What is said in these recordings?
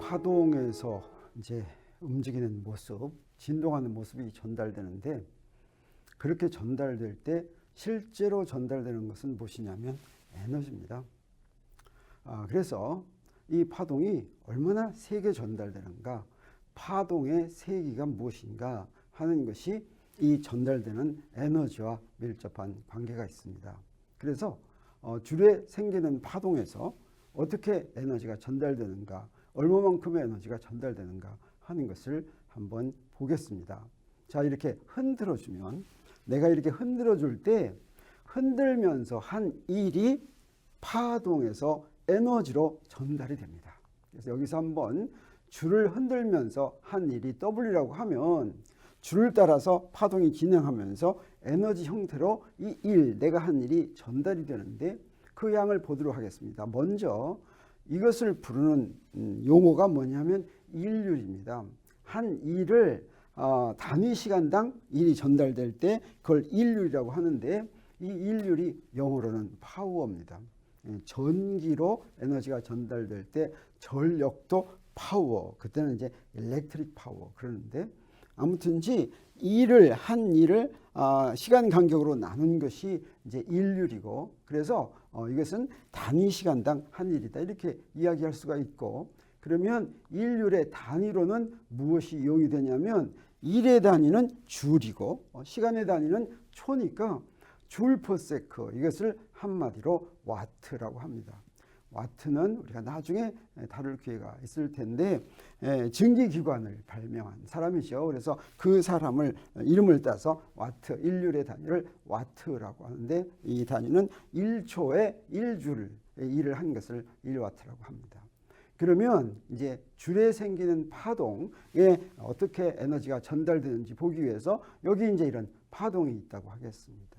파동에서 이제 움직이는 모습, 진동하는 모습이 전달되는데, 그렇게 전달될 때 실제로 전달되는 것은 무엇이냐면 에너지입니다. 그래서 이 파동이 얼마나 세게 전달되는가, 파동의 세기가 무엇인가 하는 것이 이 전달되는 에너지와 밀접한 관계가 있습니다. 그래서 줄에 생기는 파동에서 어떻게 에너지가 전달되는가, 얼마만큼의 에너지가 전달되는가 하는 것을 한번 보겠습니다. 자, 이렇게 흔들어주면, 내가 이렇게 흔들어줄 때 흔들면서 한 일이 파동에서 에너지로 전달이 됩니다. 그래서 여기서 한번 줄을 흔들면서 한 일이 W라고 하면 줄을 따라서 파동이 진행하면서 에너지 형태로 이 일, 내가 한 일이 전달이 되는데, 그 양을 보도록 하겠습니다. 먼저 이것을 부르는 용어가 뭐냐면 일률입니다. 한 일을 단위 시간당 일이 전달될 때 그걸 일률이라고 하는데, 이 일률이 영어로는 파워입니다. 전기로 에너지가 전달될 때 전력도 파워, 그때는 이제 일렉트릭 파워 그러는데, 아무튼지 한 일을 시간 간격으로 나눈 것이 이제 일률이고, 그래서 이것은 단위 시간당 한 일이다 이렇게 이야기할 수가 있고, 그러면 일률의 단위로는 무엇이 이용이 되냐면 일의 단위는 줄이고 시간의 단위는 초니까 줄 퍼 세크, 이것을 한마디로 와트라고 합니다. 와트는 우리가 나중에 다룰 기회가 있을 텐데, 증기기관을 발명한 사람이죠. 그래서 그 사람을 이름을 따서 와트, 일률의 단위를 와트라고 하는데, 이 단위는 1초에 1줄 일을 한 것을 1와트라고 합니다. 그러면 이제 줄에 생기는 파동에 어떻게 에너지가 전달되는지 보기 위해서 여기 이제 이런 파동이 있다고 하겠습니다.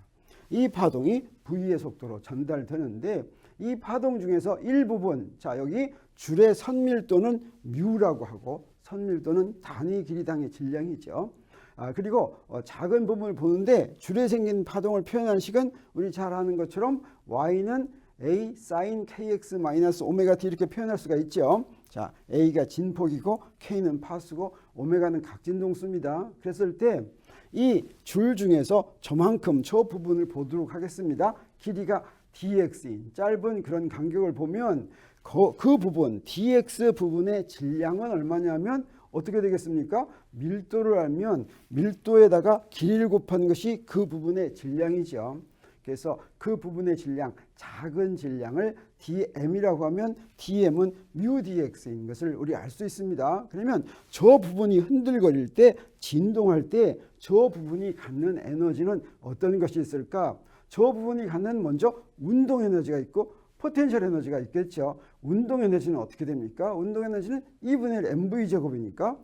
이 파동이 V의 속도로 전달되는데, 이 파동 중에서 일부분, 자 여기 줄의 선밀도는 뮤라고 하고, 선밀도는 단위 길이당의 질량이죠. 그리고 작은 부분을 보는데 줄에 생긴 파동을 표현하는 식은 우리 잘 아는 것처럼 y는 a sin kx 마이너스 오메가 t 이렇게 표현할 수가 있죠. 자, a가 진폭이고 k는 파수고 오메가는 각진동수입니다. 그랬을 때 이 줄 중에서 저만큼 저 부분을 보도록 하겠습니다. 길이가 dx인 짧은 그런 간격을 보면 그 부분 dx 부분의 질량은 얼마냐면 어떻게 되겠습니까? 밀도를 알면 밀도에다가 길이를 곱한 것이 그 부분의 질량이죠. 그래서 그 부분의 질량, 작은 질량을 dm이라고 하면 dm은 mu dx인 것을 우리 알 수 있습니다. 그러면 저 부분이 흔들거릴 때, 진동할 때 저 부분이 갖는 에너지는 어떤 것이 있을까? 저 부분이 갖는 먼저 운동 에너지가 있고 포텐셜 에너지가 있겠죠. 운동 에너지는 어떻게 됩니까? 운동 에너지는 2분의 1 mv 제곱이니까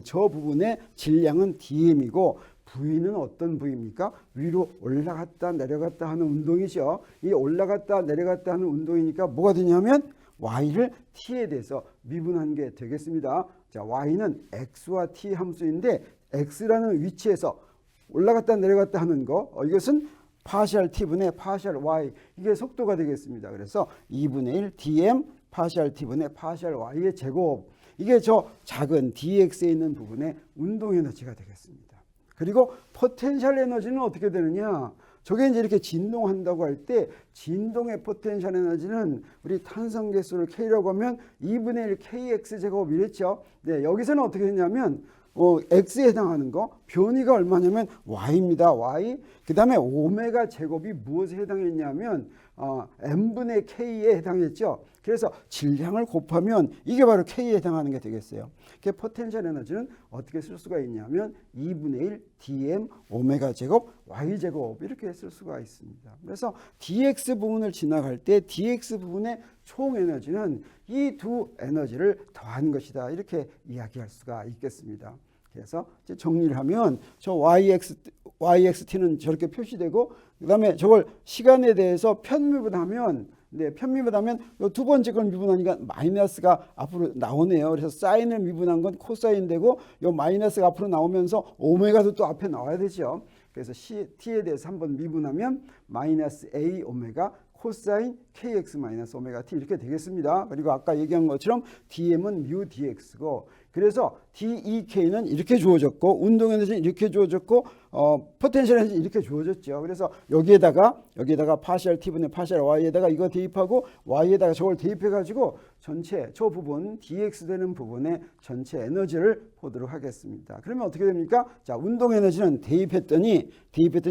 저 부분의 질량은 dm이고, V는 어떤 V입니까? 위로 올라갔다 내려갔다 하는 운동이죠. 이 올라갔다 내려갔다 하는 운동이니까 뭐가 되냐면 Y를 T에 대해서 미분한 게 되겠습니다. 자, Y는 X와 T 함수인데, X라는 위치에서 올라갔다 내려갔다 하는 거, 이것은 파셜 T분의 파셜 Y, 이게 속도가 되겠습니다. 그래서 2분의 1 dm 파셜 T분의 파셜 Y의 제곱, 이게 저 작은 dx에 있는 부분의 운동 에너지가 되겠습니다. 그리고 포텐셜 에너지는 어떻게 되느냐? 저게 이제 이렇게 진동한다고 할 때 진동의 포텐셜 에너지는 우리 탄성 개수를 K라고 하면 2분의 1 KX 제곱 이랬죠. 네, 여기서는 어떻게 되냐면 X에 해당하는 거 변이가 얼마냐면 Y입니다. Y. 그 다음에 오메가 제곱이 무엇에 해당했냐면 M분의 K에 해당했죠. 그래서 질량을 곱하면 이게 바로 K에 해당하는 게 되겠어요. 그 포텐셜 에너지는 어떻게 쓸 수가 있냐면 2분의 1 dm 오메가 제곱 Y 제곱 이렇게 쓸 수가 있습니다. 그래서 dx 부분을 지나갈 때 dx 부분의 총 에너지는 이 두 에너지를 더한 것이다 이렇게 이야기할 수가 있겠습니다. 그래서 이제 정리를 하면 저 yxt는 저렇게 표시되고, 그 다음에 저걸 시간에 대해서 편미분하면, 편미분하면 두 번째 걸 미분하니까 마이너스가 앞으로 나오네요. 그래서 사인을 미분한 건 코사인 되고, 요 마이너스가 앞으로 나오면서 오메가도 또 앞에 나와야 되죠. 그래서 t에 대해서 한번 미분하면 마이너스 a 오메가 코사인 kx 마이너스 오메가 t 이렇게 되겠습니다. 그리고 아까 얘기한 것처럼 dm은 mu dx고, 그래서 dek는 이렇게 주어졌고 운동 에너지는 이렇게 주어졌고 포텐셜 에너지는 이렇게 주어졌죠. 그래서 여기에다가 파셜 t분의 파셜 y에다가 이거 대입하고 y에다가 저걸 대입해 가지고 전체 저 부분 dx 되는 부분의 전체 에너지를 보도록 하겠습니다. 그러면 어떻게 됩니까? 자, 운동 에너지는 대입했더니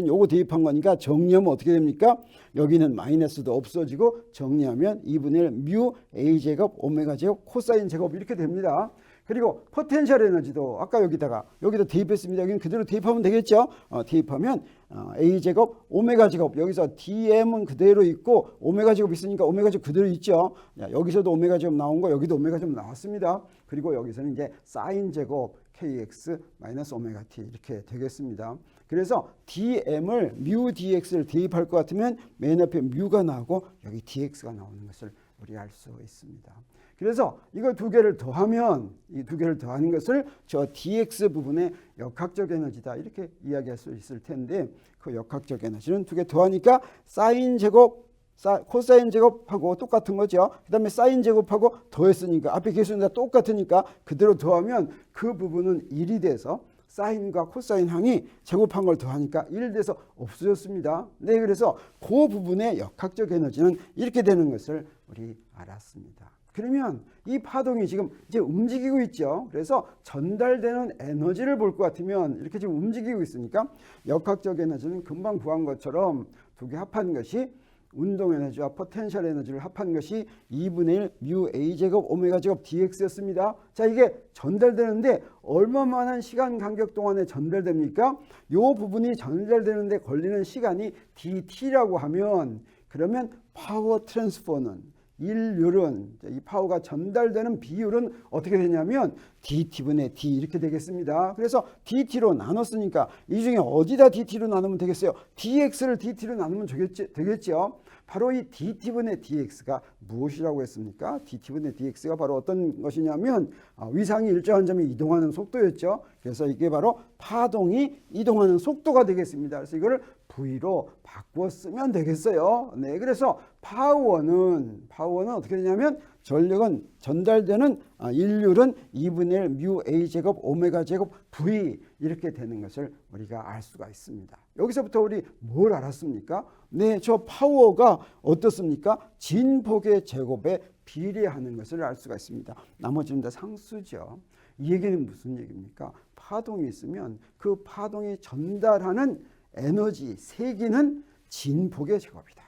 요거 대입한 거니까 정리하면 어떻게 됩니까? 여기는 마이너스도 없어지고 정리하면 2분의 1 뮤 a 제곱 오메가 제곱 코사인 제곱 이렇게 됩니다. 그리고 포텐셜 에너지도 아까 여기다 대입했습니다. 여기는 그대로 대입하면 되겠죠. 대입하면 a 제곱 오메가 제곱, 여기서 dm은 그대로 있고 오메가 제곱 있으니까 오메가 제곱 그대로 있죠. 여기서도 오메가 제곱 나온 거, 여기도 오메가 제곱 나왔습니다. 그리고 여기서는 이제 사인 제곱 kx 마이너스 오메가 t 이렇게 되겠습니다. 그래서 dm을 mu dx를 대입할 것 같으면 맨 앞에 mu가 나오고 여기 dx가 나오는 것을 우리 알 수 있습니다. 그래서 이거 두 개를 더하면 이 두 개를 더하는 것을 저 dx 부분의 역학적 에너지다 이렇게 이야기할 수 있을 텐데, 그 역학적 에너지는 두 개 더하니까 사인 제곱 코사인 제곱하고 똑같은 거죠. 그 다음에 사인 제곱하고 더했으니까 앞에 계수는 다 똑같으니까 그대로 더하면 그 부분은 1이 돼서 사인과 코사인 항이 제곱한 걸 더하니까 1 돼서 없어졌습니다. 네, 그래서 그 부분의 역학적 에너지는 이렇게 되는 것을 우리 알았습니다. 그러면 이 파동이 지금 이제 움직이고 있죠. 그래서 전달되는 에너지를 볼 것 같으면 이렇게 지금 움직이고 있으니까 역학적 에너지는 금방 구한 것처럼 두 개 합한 것이 운동 에너지와 포텐셜 에너지를 합한 것이 2분의 1 뮤 a 제곱 오메가 제곱 dx였습니다. 자, 이게 전달되는데 얼마만한 시간 간격 동안에 전달됩니까? 이 부분이 전달되는데 걸리는 시간이 dt라고 하면, 그러면 파워 트랜스퍼는 일률은, 이 파워가 전달되는 비율은 어떻게 되냐면 dt분의 d 이렇게 되겠습니다. 그래서 dt로 나눴으니까 이 중에 어디다 dt로 나누면 되겠어요? dx를 dt로 나누면 되겠죠. 바로 이 dt분의 dx가 무엇이라고 했습니까? dt분의 dx가 바로 어떤 것이냐면 위상이 일정한 점이 이동하는 속도였죠. 그래서 이게 바로 파동이 이동하는 속도가 되겠습니다. 그래서 이거를 V로 바꾸어 쓰면 되겠어요. 네, 그래서 파워는 어떻게 되냐면 전력은 전달되는 일률은 2분의 1 뮤 a 제곱 오메가 제곱 V 이렇게 되는 것을 우리가 알 수가 있습니다. 여기서부터 우리 뭘 알았습니까? 네, 저 파워가 어떻습니까? 진폭의 제곱에 비례하는 것을 알 수가 있습니다. 나머지는 다 상수죠. 이 얘기는 무슨 얘기입니까? 파동이 있으면 그 파동이 전달하는 에너지 세기는 진폭의 제곱이다.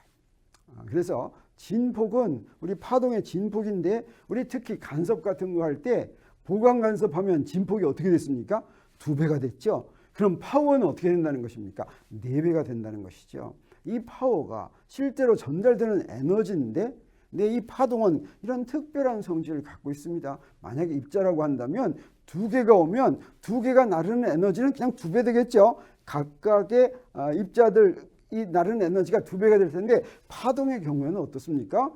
그래서 진폭은 우리 파동의 진폭인데, 우리 특히 간섭 같은 거 할 때 보강 간섭하면 진폭이 어떻게 됐습니까? 2배가 됐죠. 그럼 파워는 어떻게 된다는 것입니까? 4배가 된다는 것이죠. 이 파워가 실제로 전달되는 에너지인데, 네, 이 파동은 이런 특별한 성질을 갖고 있습니다. 만약에 입자라고 한다면 2개가 오면 2개가 나르는 에너지는 그냥 2배 되겠죠. 각각의 입자들이 나르는 에너지가 2배가 될 텐데, 파동의 경우에는 어떻습니까?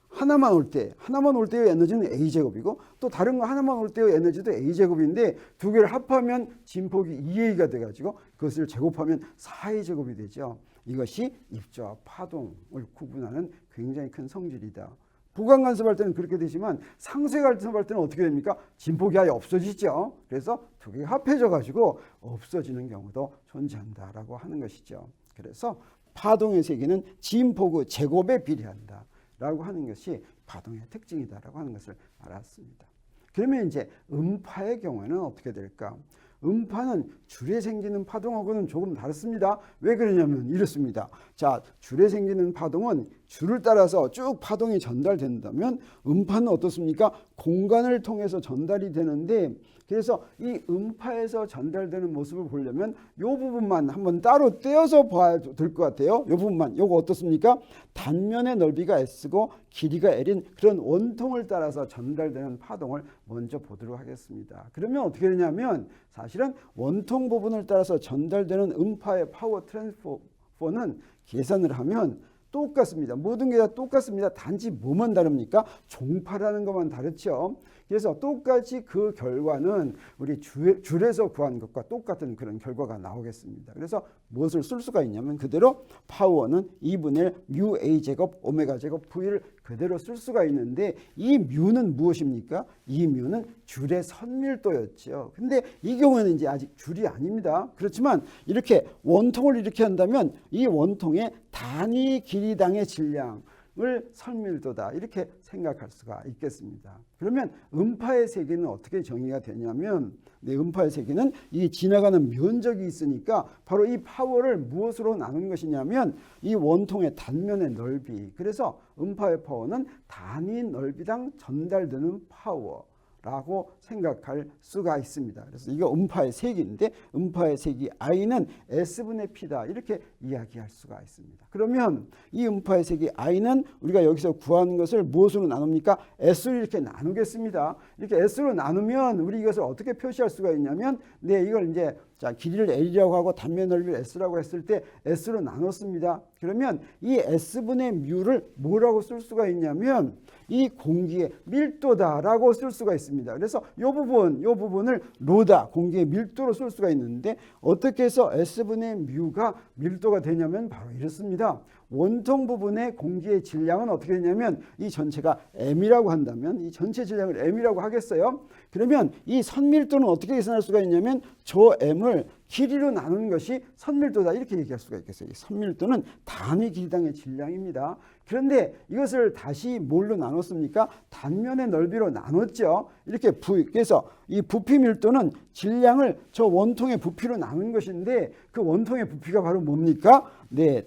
하나만 올 때의 에너지는 a제곱이고, 또 다른 거 하나만 올 때의 에너지도 a제곱인데, 두 개를 합하면 진폭이 2a가 돼가지고 그것을 제곱하면 4a제곱이 되죠. 이것이 입자와 파동을 구분하는 굉장히 큰 성질이다. 보강 간섭할 때는 그렇게 되지만 상쇄 간섭할 때는 어떻게 됩니까? 진폭이 아예 없어지죠. 그래서 두 개가 합해져 가지고 없어지는 경우도 존재한다라고 하는 것이죠. 그래서 파동의 세기는 진폭의 제곱에 비례한다 라고 하는 것이 파동의 특징이다라고 하는 것을 알았습니다. 그러면 이제 음파의 경우에는 어떻게 될까? 음파는 줄에 생기는 파동하고는 조금 다릅니다. 왜 그러냐면 이렇습니다. 자, 줄에 생기는 파동은 줄을 따라서 쭉 파동이 전달된다면, 음파는 어떻습니까? 공간을 통해서 전달이 되는데, 그래서 이 음파에서 전달되는 모습을 보려면 이 부분만 한번 따로 떼어서 봐야 될 것 같아요. 이 부분만. 요거 어떻습니까? 단면의 넓이가 S고 길이가 L인 그런 원통을 따라서 전달되는 파동을 먼저 보도록 하겠습니다. 그러면 어떻게 되냐면 사실은 원통 부분을 따라서 전달되는 음파의 파워 트랜스퍼는 계산을 하면 똑같습니다. 모든 게 다 똑같습니다. 단지 뭐만 다릅니까? 종파라는 것만 다르죠. 그래서 똑같이 그 결과는 우리 줄에서 구한 것과 똑같은 그런 결과가 나오겠습니다. 그래서 무엇을 쓸 수가 있냐면 그대로 파워는 2분의 1 뮤 A 제곱 오메가 제곱 V를 그대로 쓸 수가 있는데 이 뮤는 무엇입니까? 이 뮤는 줄의 선밀도였죠. 근데 이 경우에는 이제 아직 줄이 아닙니다. 그렇지만 이렇게 원통을 이렇게 한다면 이 원통의 단위 길이당의 질량 을 선밀도다 이렇게 생각할 수가 있겠습니다. 그러면 음파의 세기는 어떻게 정의가 되냐면 음파의 세기는 이 지나가는 면적이 있으니까 바로 이 파워를 무엇으로 나눈 것이냐면 이 원통의 단면의 넓이. 그래서 음파의 파워는 단위 넓이당 전달되는 파워라고 생각할 수가 있습니다. 그래서 이거 음파의 세기인데 음파의 세기 I는 S분의 P다 이렇게 이야기할 수가 있습니다. 그러면 이 음파의 세기 I는 우리가 여기서 구하는 것을 무엇으로 나눕니까? S로 이렇게 나누겠습니다. 이렇게 S로 나누면 우리 이것을 어떻게 표시할 수가 있냐면 이걸 이제 자, 길이를 L이라고 하고 단면 넓이를 S라고 했을 때 S로 나눴습니다. 그러면 이 S분의 뮤를 뭐라고 쓸 수가 있냐면 이 공기의 밀도다라고 쓸 수가 있습니다. 그래서 이 부분을 로다, 공기의 밀도로 쓸 수가 있는데 어떻게 해서 S분의 뮤가 밀도가 되냐면 바로 이렇습니다. 원통 부분의 공기의 질량은 어떻게 되냐면 이 전체가 M이라고 한다면 이 전체 질량을 M이라고 하겠어요. 그러면 이 선밀도는 어떻게 계산할 수가 있냐면 저 M을 길이로 나누는 것이 선밀도다 이렇게 얘기할 수가 있겠어요. 선밀도는 단위 길이당의 질량입니다. 그런데 이것을 다시 뭘로 나눴습니까? 단면의 넓이로 나눴죠. 이렇게 그래서 이 부피 밀도는 질량을 저 원통의 부피로 나눈 것인데 그 원통의 부피가 바로 뭡니까?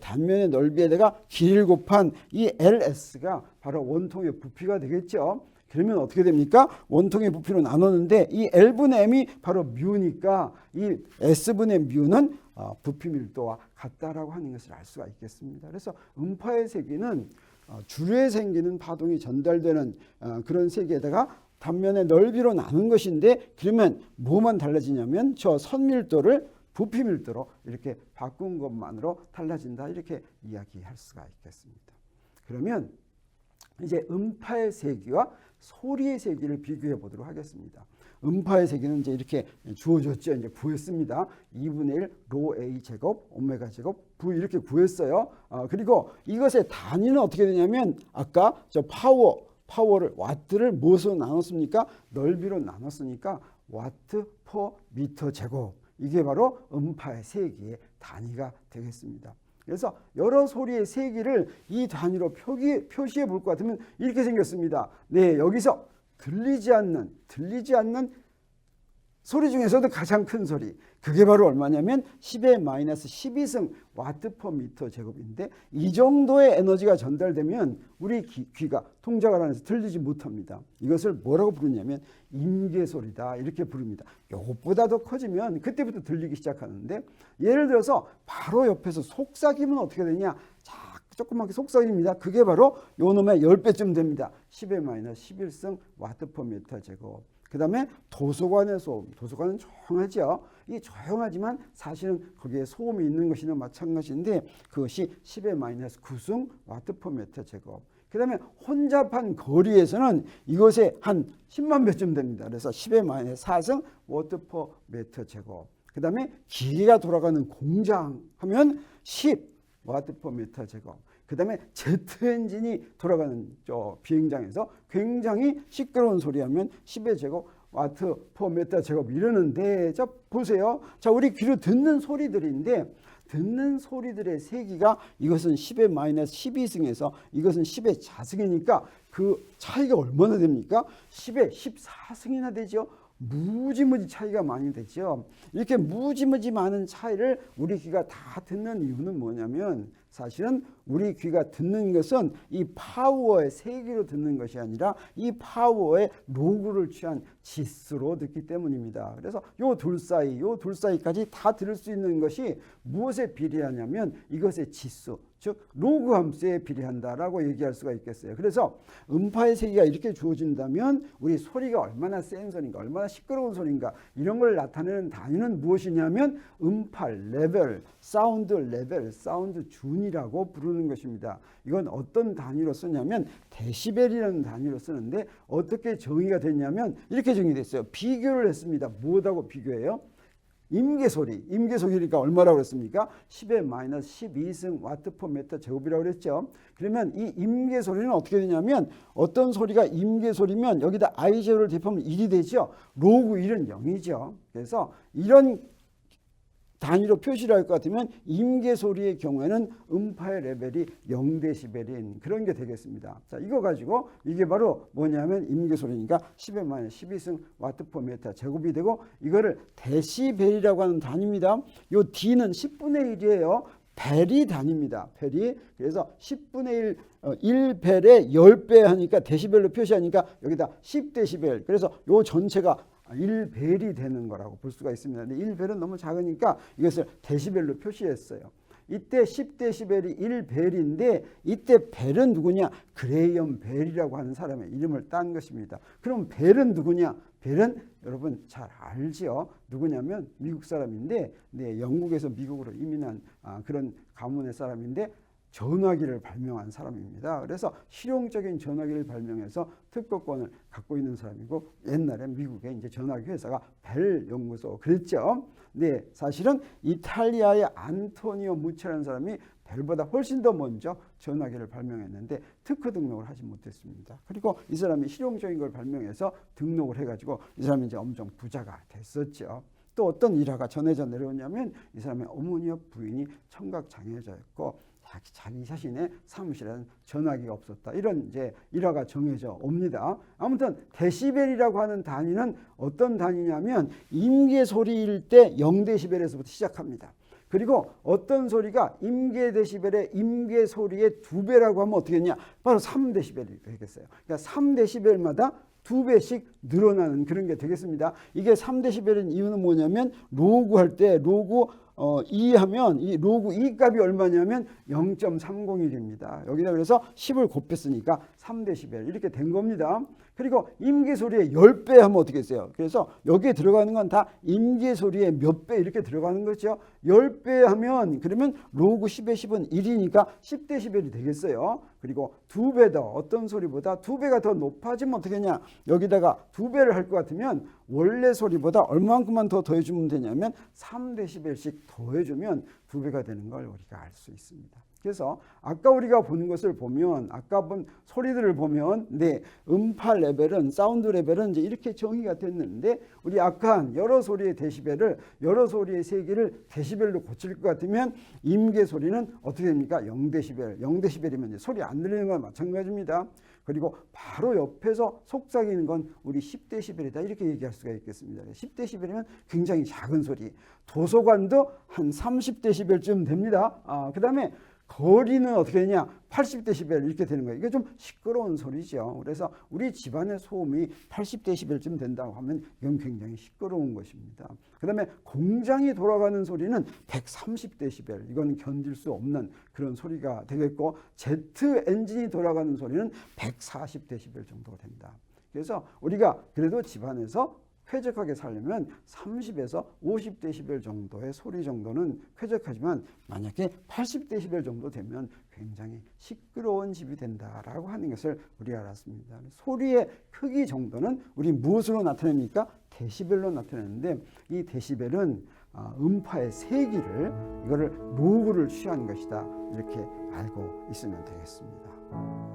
단면의 넓이에다가 길이를 곱한 이 LS가 바로 원통의 부피가 되겠죠. 그러면 어떻게 됩니까? 원통의 부피로 나눴는데 이 L분의 M이 바로 뮤니까 이 S분의 뮤는 부피 밀도와 같다라고 하는 것을 알 수가 있겠습니다. 그래서 음파의 세기는 주류에 생기는 파동이 전달되는 그런 세기에다가 단면의 넓이로 나눈 것인데 그러면 뭐만 달라지냐면 저 선밀도를 부피 밀도로 이렇게 바꾼 것만으로 달라진다 이렇게 이야기할 수가 있겠습니다. 그러면 이제 음파의 세기와 소리의 세기를 비교해 보도록 하겠습니다. 음파의 세기는 이제 이렇게 주어졌죠. 이제 구했습니다. 2분의 1 로 A 제곱 오메가 제곱 V 이렇게 구했어요. 그리고 이것의 단위는 어떻게 되냐면 아까 저 파워를 와트를 무엇으로 나눴습니까? 넓이로 나눴으니까 와트 퍼 미터 제곱. 이게 바로 음파의 세기의 단위가 되겠습니다. 그래서 여러 소리의 세기를 이 단위로 표시해 볼 것 같으면 이렇게 생겼습니다. 여기서 들리지 않는 소리 중에서도 가장 큰 소리. 그게 바로 얼마냐면 10의 마이너스 12승 와트 퍼 미터 제곱인데 이 정도의 에너지가 전달되면 우리 귀가 통작을 안에서 들리지 못합니다. 이것을 뭐라고 부르냐면 임계소리다 이렇게 부릅니다. 이것보다 더 커지면 그때부터 들리기 시작하는데 예를 들어서 바로 옆에서 속삭이면 어떻게 되냐. 조그맣게 속삭입니다. 그게 바로 요 놈의 10배쯤 됩니다. 10의 마이너스 11승 와트 퍼 미터 제곱. 그 다음에 도서관의 소음. 도서관은 조용하죠. 이 조용하지만 사실은 거기에 소음이 있는 것이나 마찬가지인데 그것이 10의 마이너스 9승 와트 퍼 미터 제곱. 그 다음에 혼잡한 거리에서는 이것에 한 10만 배쯤 됩니다. 그래서 10의 마이너스 4승 와트 퍼 미터 제곱. 그 다음에 기계가 돌아가는 공장 하면 10 와트 퍼 미터 제곱. 그 다음에 제트 엔진이 돌아가는 저 비행장에서 굉장히 시끄러운 소리 하면 10의 제곱 와트 퍼 미터 제곱 이러는데 자 보세요. 자 우리 귀로 듣는 소리들인데 듣는 소리들의 세기가 이것은 10의 마이너스 12승에서 이것은 10의 자승이니까 그 차이가 얼마나 됩니까? 10의 14승이나 되죠. 무지무지 차이가 많이 되죠. 이렇게 무지무지 많은 차이를 우리 귀가 다 듣는 이유는 뭐냐면 사실은 우리 귀가 듣는 것은 이 파워의 세기로 듣는 것이 아니라 이 파워의 로그를 취한 지수로 듣기 때문입니다. 그래서 요 둘 사이까지 다 들을 수 있는 것이 무엇에 비례하냐면 이것의 지수, 즉 로그 함수에 비례한다라고 얘기할 수가 있겠어요. 그래서 음파의 세기가 이렇게 주어진다면 우리 소리가 얼마나 센 소리인가, 얼마나 시끄러운 소리인가 이런 걸 나타내는 단위는 무엇이냐면 음파 레벨, 사운드 레벨, 사운드 준이라고 부르는 것입니다. 이건 어떤 단위로 쓰냐면 데시벨이라는 단위로 쓰는데 어떻게 정의가 됐냐면 이렇게 정의됐어요. 비교를 했습니다. 무엇하고 비교해요? 임계소리니까 얼마라고 그랬습니까? 10의 마이너스 12승 와트 퍼 미터 제곱이라고 그랬죠. 그러면 이 임계소리는 어떻게 되냐면 어떤 소리가 임계소리면 여기다 I0를 대입하면 1이 되죠. 로그 1은 0이죠. 그래서 이런 단위로 표시를 할 것 같으면 임계소리의 경우에는 음파의 레벨이 0데시벨인 그런 게 되겠습니다. 자, 이거 가지고 이게 바로 뭐냐면 임계소리니까 10의 마이너스 12승 와트 퍼 미터 제곱이 되고 이거를 데시벨이라고 하는 단위입니다. 요 D는 10분의 1이에요. 벨이 단위입니다. 벨이. 그래서 10분의 1, 1벨에 10배 하니까 데시벨로 표시하니까 여기다 10데시벨. 그래서 요 전체가 1벨이 되는 거라고 볼 수가 있습니다. 근데 1벨은 너무 작으니까 이것을 데시벨로 표시했어요. 이때 10데시벨이 1벨인데 이때 벨은 누구냐? 그레이엄 벨이라고 하는 사람의 이름을 딴 것입니다. 그럼 벨은 누구냐? 벨은 여러분 잘 알지요. 누구냐면 미국 사람인데 영국에서 미국으로 이민한 그런 가문의 사람인데 전화기를 발명한 사람입니다. 그래서 실용적인 전화기를 발명해서 특허권을 갖고 있는 사람이고 옛날에 미국에 이제 전화기 회사가 벨 연구소 그랬죠. 네, 사실은 이탈리아의 안토니오 무체라는 사람이 벨보다 훨씬 더 먼저 전화기를 발명했는데 특허 등록을 하지 못했습니다. 그리고 이 사람이 실용적인 걸 발명해서 등록을 해가지고 이 사람이 이제 엄청 부자가 됐었죠. 또 어떤 일화가 전해져 내려오냐면 이 사람의 어머니와 부인이 청각장애자였고 자기 자신의 사무실에는 전화기가 없었다. 이런 이제 일화가 정해져 옵니다. 아무튼 데시벨이라고 하는 단위는 어떤 단위냐면 임계소리일 때 0데시벨에서부터 시작합니다. 그리고 어떤 소리가 임계데시벨의 임계소리의 2배라고 하면 어떻게 했냐? 바로 3데시벨이 되겠어요. 그러니까 3데시벨마다 2배씩 늘어나는 그런 게 되겠습니다. 이게 3데시벨인 이유는 뭐냐면 로그 할 때 로그 2 하면 이 로그 2 값이 얼마냐면 0.301입니다. 여기다 그래서 10을 곱했으니까 3데시벨 이렇게 된 겁니다. 그리고 임계소리의 10배 하면 어떻게 했어요? 그래서 여기에 들어가는 건 다 임계소리의 몇 배 이렇게 들어가는 거죠. 10배 하면 그러면 로그 10의 10은 1이니까 10데시벨이 되겠어요. 그리고 2배 더 어떤 소리보다 2배가 더 높아지면 어떻게 하냐? 여기다가 2배를 할 것 같으면 원래 소리보다 얼마만큼만 더 더해주면 되냐면 3데시벨씩 더해주면 2배가 되는 걸 우리가 알 수 있습니다. 그래서 아까 우리가 본 것을 보면 아까 본 소리들을 보면 음파 레벨은 사운드 레벨은 이제 이렇게 정의가 됐는데 우리 아까 한 여러 소리의 데시벨을 여러 소리의 세기를 데시벨로 고칠 것 같으면 임계 소리는 어떻게 됩니까? 0데시벨. 0데시벨이면 이제 소리 안 들리는 건 마찬가지입니다. 그리고 바로 옆에서 속삭이는 건 우리 10데시벨이다 이렇게 얘기할 수가 있겠습니다. 10데시벨이면 굉장히 작은 소리. 도서관도 한 30데시벨쯤 됩니다. 그 다음에 거리는 어떻게 되냐? 80데시벨 이렇게 되는 거예요. 이게 좀 시끄러운 소리죠. 그래서 우리 집안의 소음이 80데시벨쯤 된다고 하면 이건 굉장히 시끄러운 것입니다. 그 다음에 공장이 돌아가는 소리는 130데시벨. 이건 견딜 수 없는 그런 소리가 되겠고 제트 엔진이 돌아가는 소리는 140데시벨 정도가 됩니다. 그래서 우리가 그래도 집안에서 쾌적하게 살려면 30에서 50데시벨 정도의 소리 정도는 쾌적하지만 만약에 80데시벨 정도 되면 굉장히 시끄러운 집이 된다라고 하는 것을 우리가 알았습니다. 소리의 크기 정도는 우리 무엇으로 나타냅니까? 데시벨로 나타내는데 이 데시벨은 음파의 세기를 이거를 로그를 취한 것이다 이렇게 알고 있으면 되겠습니다.